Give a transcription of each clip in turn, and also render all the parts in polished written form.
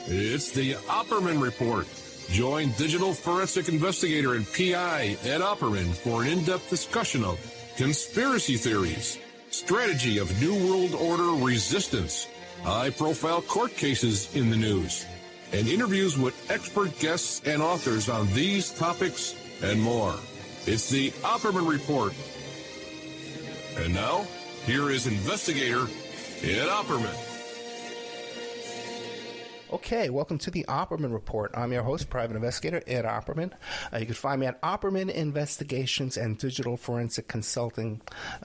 It's the Opperman Report. Join digital forensic investigator and PI Ed Opperman for an in-depth discussion of conspiracy theories, strategy of New World Order resistance, high-profile court cases in the news, and interviews with expert guests and authors on these topics and more. It's the Opperman Report. And now, here is investigator Ed Opperman. Okay, welcome to the Opperman Report. I'm your host, private investigator Ed Opperman. You can find me at Opperman Investigations and Digital Forensic Consulting.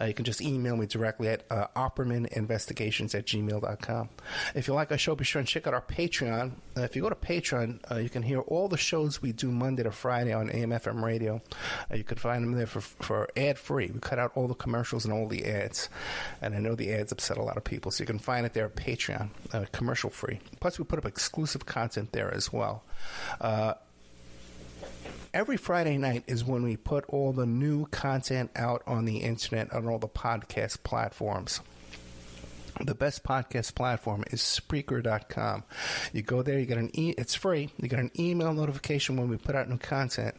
You can just email me directly at oppermaninvestigations@gmail.com. If you like our show, be sure and check out our Patreon. If you go to Patreon, you can hear all the shows we do Monday to Friday on AM/FM radio. You can find them there for ad-free. We cut out all the commercials and all the ads. And I know the ads upset a lot of people, so you can find it there at Patreon, commercial-free. Plus, we put up exclusive content there as well. Every Friday night is when we put all the new content out on the internet on all the podcast platforms. The best podcast platform is Spreaker.com. You go there, you get it's free. You get an email notification when we put out new content,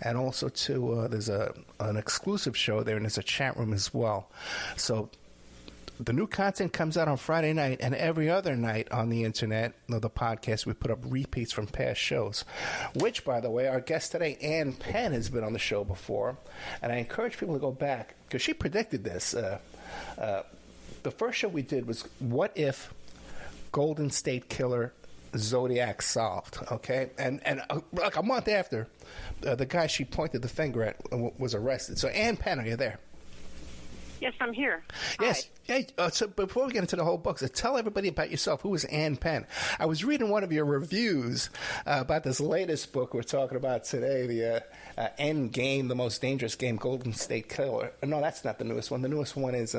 and also too, there's an exclusive show there, and there's a chat room as well. So the new content comes out on Friday night, and every other night on the internet, the podcast, we put up repeats from past shows, which, by the way, our guest today, Anne Penn, has been on the show before, and I encourage people to go back, because she predicted this. The first show we did was, what if Golden State Killer Zodiac solved, okay? And like a month after, the guy she pointed the finger at was arrested. So, Anne Penn, are you there? Yes, I'm here. Yes. Hey, so before we get into the whole book, so tell everybody about yourself. Who is Anne Penn? I was reading one of your reviews about this latest book we're talking about today, the End Game, the Most Dangerous Game, Golden State Killer. No, that's not the newest one. The newest one is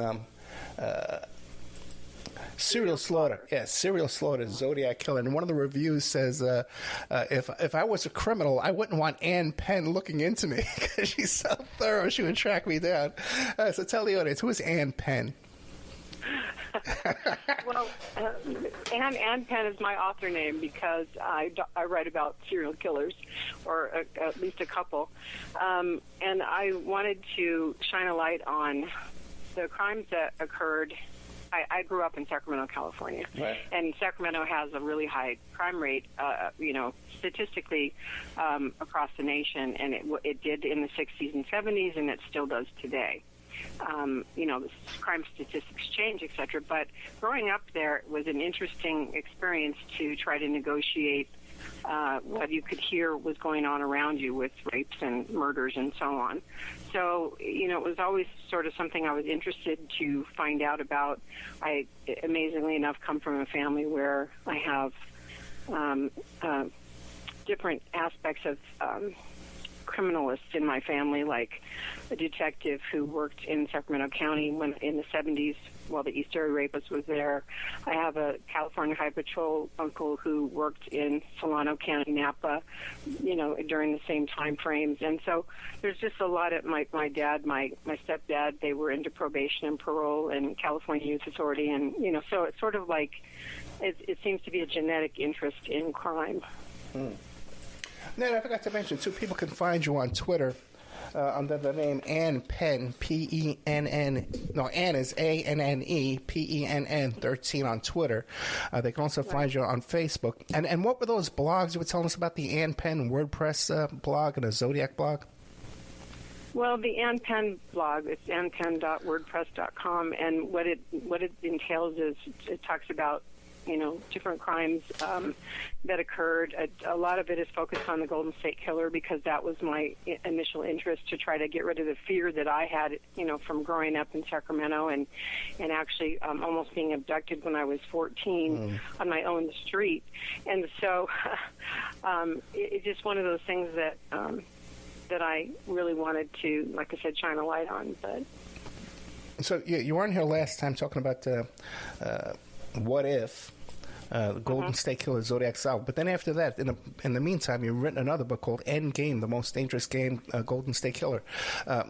Serial Slaughter. Yes, Serial Slaughter, Zodiac Killer. And one of the reviews says, if I was a criminal, I wouldn't want Anne Penn looking into me because she's so thorough. She would track me down. So tell the audience, who is Anne Penn? Well, Anne Penn is my author name because I write about serial killers, or at least a couple. And I wanted to shine a light on the crimes that occurred. I grew up in Sacramento, California, right. And Sacramento has a really high crime rate, statistically across the nation, and it did in the 60s and 70s, and it still does today. The crime statistics change, et cetera, but growing up there was an interesting experience to try to negotiate what you could hear was going on around you with rapes and murders and so on. So, it was always sort of something I was interested to find out about. I, amazingly enough, come from a family where I have different aspects of criminalists in my family, like a detective who worked in Sacramento County in the 70s while the East Area Rapist was there. I have a California High Patrol uncle who worked in Solano County, Napa, during the same time frames. And so there's just a lot of my dad, my stepdad, they were into probation and parole and California Youth Authority. And, so it's sort of like it seems to be a genetic interest in crime. Now, I forgot to mention, too, people can find you on Twitter under the name Anne Penn, P-E-N-N. No, Anne is A-N-N-E, P-E-N-N 13 on Twitter. They can also find you on Facebook. And what were those blogs you were telling us about, the Anne Penn WordPress blog and a Zodiac blog? Well, the Anne Penn blog, it's annepenn.wordpress.com, and what it entails is it talks about different crimes that occurred. A lot of it is focused on the Golden State Killer because that was my initial interest, to try to get rid of the fear that I had, from growing up in Sacramento and actually almost being abducted when I was 14 on my own street. And so it's just one of those things that I really wanted to, like I said, shine a light on. But so you weren't here last time talking about what if the Golden State Killer, Zodiac solved. But then after that, in the meantime, you've written another book called End Game, the Most Dangerous Game, Golden State Killer,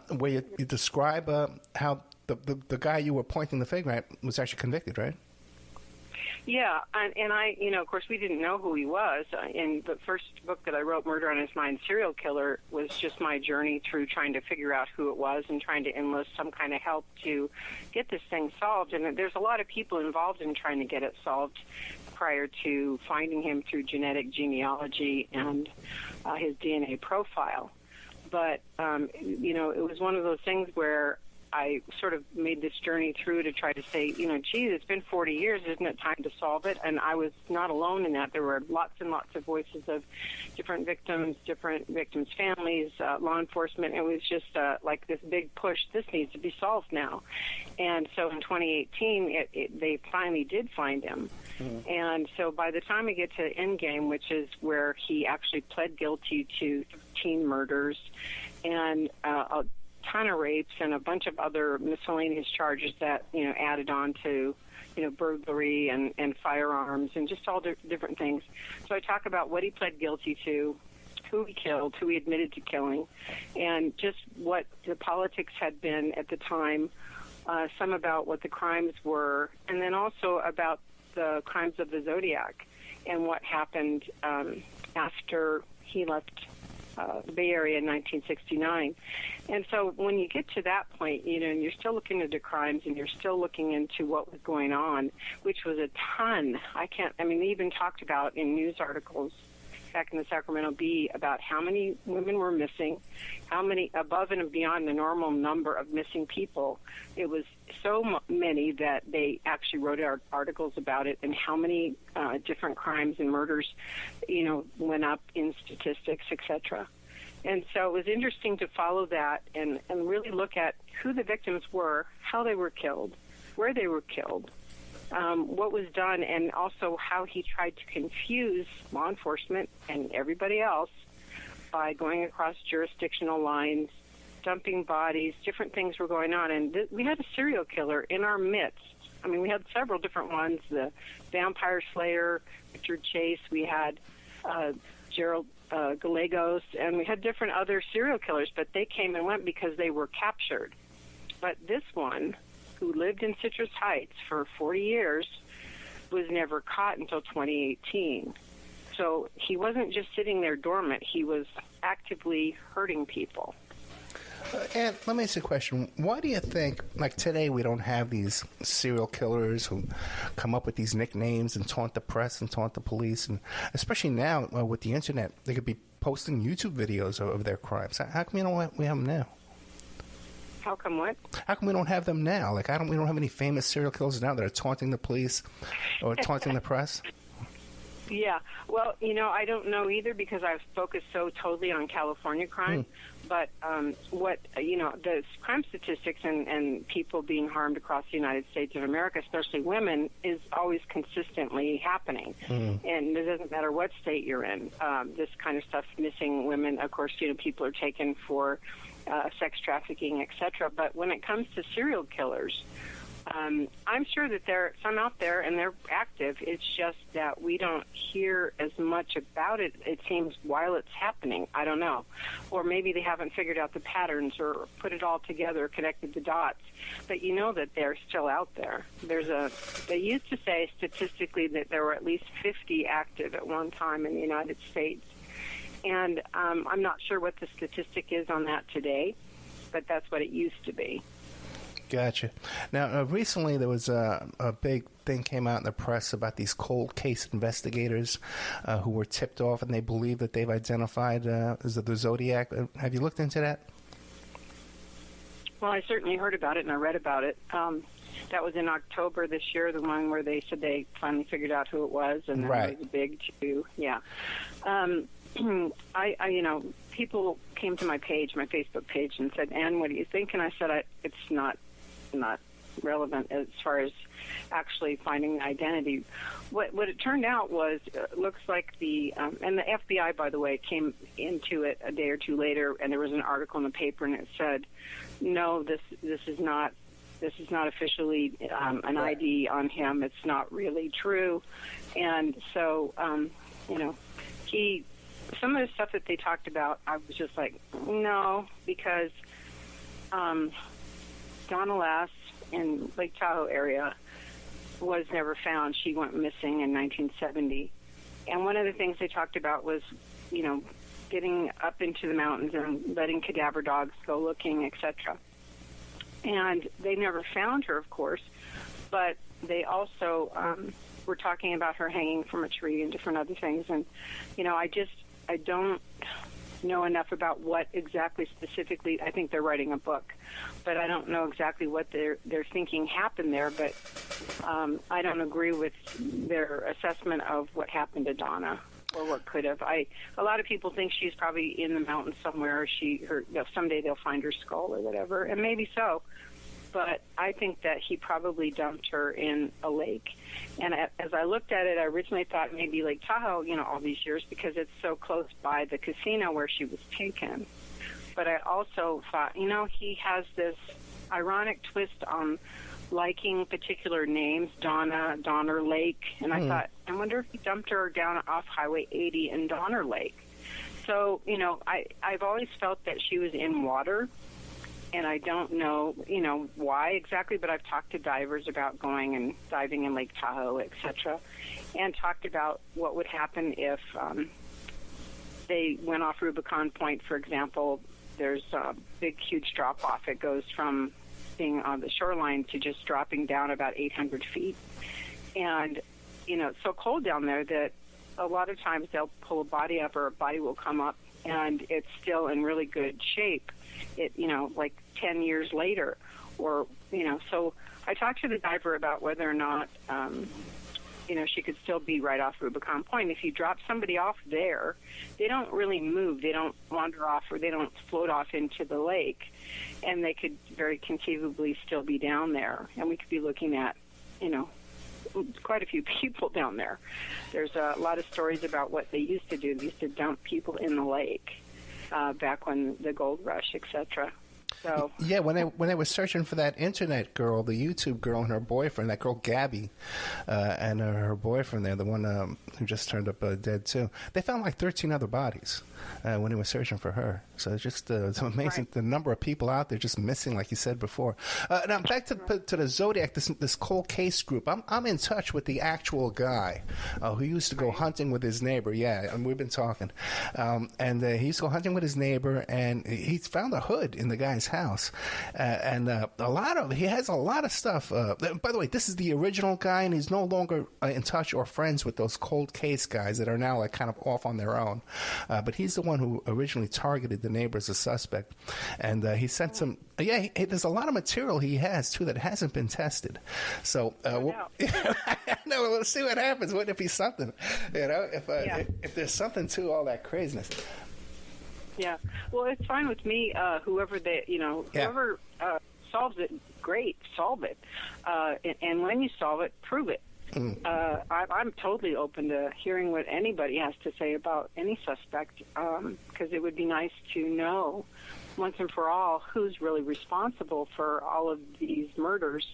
where you describe how the guy you were pointing the finger at was actually convicted, right? Yeah, and I, of course, we didn't know who he was. In the first book that I wrote, Murder on His Mind, Serial Killer, was just my journey through trying to figure out who it was and trying to enlist some kind of help to get this thing solved. And there's a lot of people involved in trying to get it solved prior to finding him through genetic genealogy and his DNA profile. But, it was one of those things where I sort of made this journey through to try to say, geez, it's been 40 years. Isn't it time to solve it? And I was not alone in that. There were lots and lots of voices of different victims' families, law enforcement. It was just like this big push. This needs to be solved now. And so in 2018, they finally did find him. Mm-hmm. And so by the time we get to Endgame, which is where he actually pled guilty to 13 murders and a ton of rapes and a bunch of other miscellaneous charges that added on to burglary and firearms and just all different things. So I talk about what he pled guilty to, who he killed, who he admitted to killing, and just what the politics had been at the time, some about what the crimes were, and then also about the crimes of the Zodiac and what happened after he left the Bay Area in 1969. And so when you get to that point, and you're still looking into crimes and you're still looking into what was going on, which was a ton. They even talked about in news articles back in the Sacramento Bee about how many women were missing, how many above and beyond the normal number of missing people. It was so many that they actually wrote articles about it, and how many different crimes and murders, went up in statistics, etc. And so it was interesting to follow that and really look at who the victims were, how they were killed, where they were killed, what was done, and also how he tried to confuse law enforcement and everybody else by going across jurisdictional lines, dumping bodies, different things were going on. And we had a serial killer in our midst. We had several different ones, the vampire slayer, Richard Chase, we had Gerald Gallegos, and we had different other serial killers, but they came and went because they were captured. But this one, who lived in Citrus Heights for 40 years, was never caught until 2018. So he wasn't just sitting there dormant. He was actively hurting people. And let me ask you a question. Why do you think, like today, we don't have these serial killers who come up with these nicknames and taunt the press and taunt the police? And especially now with the internet, they could be posting YouTube videos of their crimes. How come we have them now? How come what? How come we don't have them now? Like, we don't have any famous serial killers now that are taunting the police or taunting the press? Yeah. Well, I don't know either because I've focused so totally on California crime. But the crime statistics and people being harmed across the United States of America, especially women, is always consistently happening. And it doesn't matter what state you're in. This kind of stuff, missing women, of course, people are taken for sex trafficking, etc. But when it comes to serial killers, I'm sure that there are some out there and they're active. It's just that we don't hear as much about it, it seems, while it's happening. I don't know. Or maybe they haven't figured out the patterns or put it all together, connected the dots. But that they're still out there. They used to say statistically that there were at least 50 active at one time in the United States. And I'm not sure what the statistic is on that today, but that's what it used to be. Gotcha. Now, recently there was a big thing came out in the press about these cold case investigators who were tipped off, and they believe that they've identified the Zodiac. Have you looked into that? Well, I certainly heard about it, and I read about it. That was in October this year, the one where they said they finally figured out who it was, and then right. It was a big to, yeah. People came to my Facebook page, and said, "Anne, what do you think?" And I said, "It's not relevant as far as actually finding the identity." What it turned out was, looks like and the FBI, by the way, came into it a day or two later, and there was an article in the paper, and it said, "No, this is not officially an ID on him. It's not really true." And so, some of the stuff that they talked about, I was just like, no, because Donna Lass in Lake Tahoe area was never found. She went missing in 1970. And one of the things they talked about was, getting up into the mountains and letting cadaver dogs go looking, etc. And they never found her, of course, but they also were talking about her hanging from a tree and different other things. And, I don't know enough about what exactly specifically. I think they're writing a book, but I don't know exactly what they're thinking happened there. But I don't agree with their assessment of what happened to Donna or what could have. A lot of people think she's probably in the mountains somewhere. Someday they'll find her skull or whatever, and maybe so. But I think that he probably dumped her in a lake. And as I looked at it, I originally thought maybe Lake Tahoe, all these years, because it's so close by the casino where she was taken. But I also thought, he has this ironic twist on liking particular names, Donner Lake. And I thought, I wonder if he dumped her down off Highway 80 in Donner Lake. So, I've always felt that she was in water. And I don't know, why exactly, but I've talked to divers about going and diving in Lake Tahoe, etc., and talked about what would happen if they went off Rubicon Point, for example. There's a big, huge drop-off. It goes from being on the shoreline to just dropping down about 800 feet. And, it's so cold down there that a lot of times they'll pull a body up or a body will come up, and it's still in really good shape. Like 10 years later, so I talked to the diver about whether or not, she could still be right off Rubicon Point. If you drop somebody off there, they don't really move. They don't wander off or they don't float off into the lake, and they could very conceivably still be down there. And we could be looking at, quite a few people down there. There's a lot of stories about what they used to do. They used to dump people in the lake. Back when the gold rush, etc. So yeah, when they were searching for that internet girl, the YouTube girl and her boyfriend, that girl Gabby, and her boyfriend there, the one who just turned up dead too. They found like 13 other bodies when they were searching for her. So it's just it's amazing, right, the number of people out there just missing, like you said before. Now back to the Zodiac, this cold case group. I'm in touch with the actual guy who used to go hunting with his neighbor. Yeah, and we've been talking, and he used to go hunting with his neighbor, and he found a hood in the guy's house, and he has a lot of stuff. By the way, this is the original guy, and he's no longer in touch or friends with those cold case guys that are now like kind of off on their own. But he's the one who originally targeted the neighbor as a suspect, and he sent some. Yeah, there's a lot of material he has too that hasn't been tested. So we'll see what happens. Wouldn't it be something? If there's something to all that craziness. Yeah, well, it's fine with me. Whoever solves it, great, solve it. And when you solve it, prove it. I'm totally open to hearing what anybody has to say about any suspect, because it would be nice to know once and for all who's really responsible for all of these murders.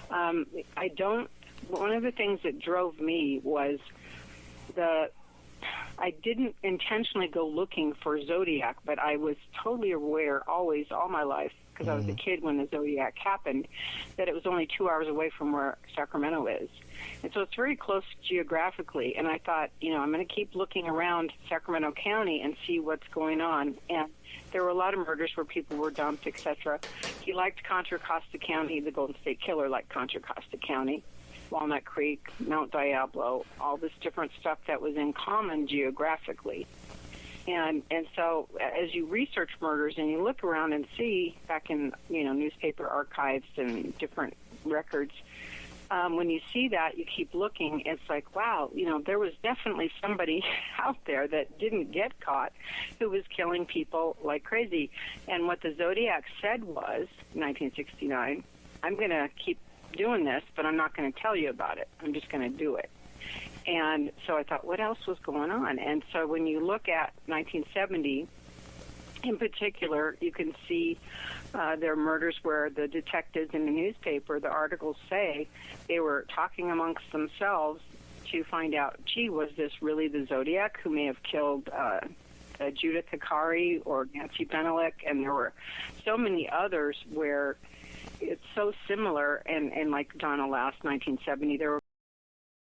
One of the things that drove me was I didn't intentionally go looking for Zodiac, but I was totally aware always, all my life, because I was a kid when the Zodiac happened, that it was only 2 hours away from where Sacramento is. And so it's very close geographically. And I thought, I'm going to keep looking around Sacramento County and see what's going on. And there were a lot of murders where people were dumped, etc. He liked Contra Costa County. The Golden State Killer liked Contra Costa County. Walnut Creek, Mount Diablo, all this different stuff that was in common geographically. And so as you research murders and you look around and see back in, newspaper archives and different records, when you see that, you keep looking, it's like, wow, there was definitely somebody out there that didn't get caught who was killing people like crazy. And what the Zodiac said was, 1969, I'm going to keep doing this, but I'm not going to tell you about it. I'm just going to do it. And so I thought, what else was going on? And so when you look at 1970, in particular, you can see there are murders where the detectives in the newspaper, the articles say, they were talking amongst themselves to find out, gee, was this really the Zodiac who may have killed Judith Hikari or Nancy Benelik? And there were so many others where it's so similar. And like Donna Lass, 1970, there were